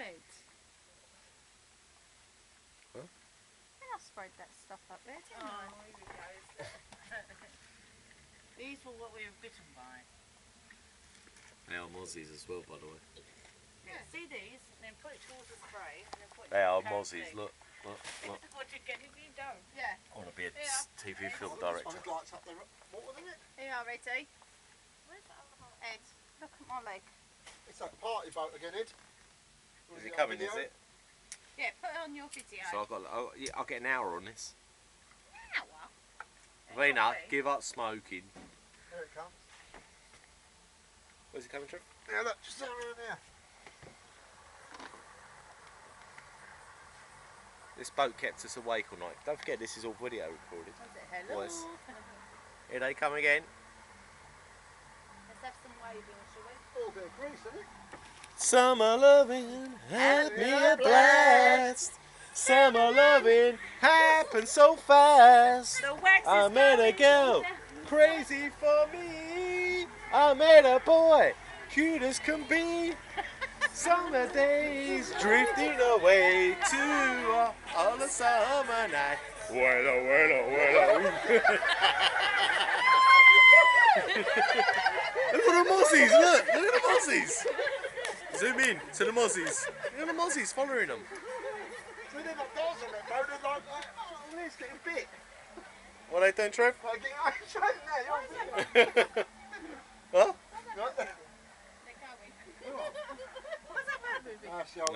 Ed. Huh? I sprayed that stuff up there, didn't I? Here we go. These were what we were bitten by. They are mozzies as well, by the way. Yeah. See these? Then put it towards the spray. And then put it They are carrot mozzies. cake. Look. What did you get if you don't? Yeah. I want to be a Yeah. TV film This director. one's lights up there. What was it? Here, ready? Where's that other one? Ed, look at my leg. It's like a party boat again, Ed. Is it coming, is it? Yeah, put it on your video. So I'll get an hour on this. An hour? Rena, give up smoking. Here it comes. Where's it coming from? Yeah, look, just around there. This boat kept us awake all night. Don't forget, this is all video recorded. Was it hello? Boys. Here they come again. Let's have some waving, shall we? Oh, a bit of grease, isn't it? Summer loving had me a blast. Summer loving happened so fast. The wax I is met a going girl down. crazy for me. I met a boy cute as can be. Summer days drifting away to all the summer night. Wella, wella, wella. Look at the mozzies, look at the mozzies. Zoom in to the mozzies. Look at the mozzies following them. So they've got doors on that boat, they're like, oh, it's getting bit. What are they doing, Trev? I'm showing there, you're Huh? right there. They're going. What's that bird moving? That's the old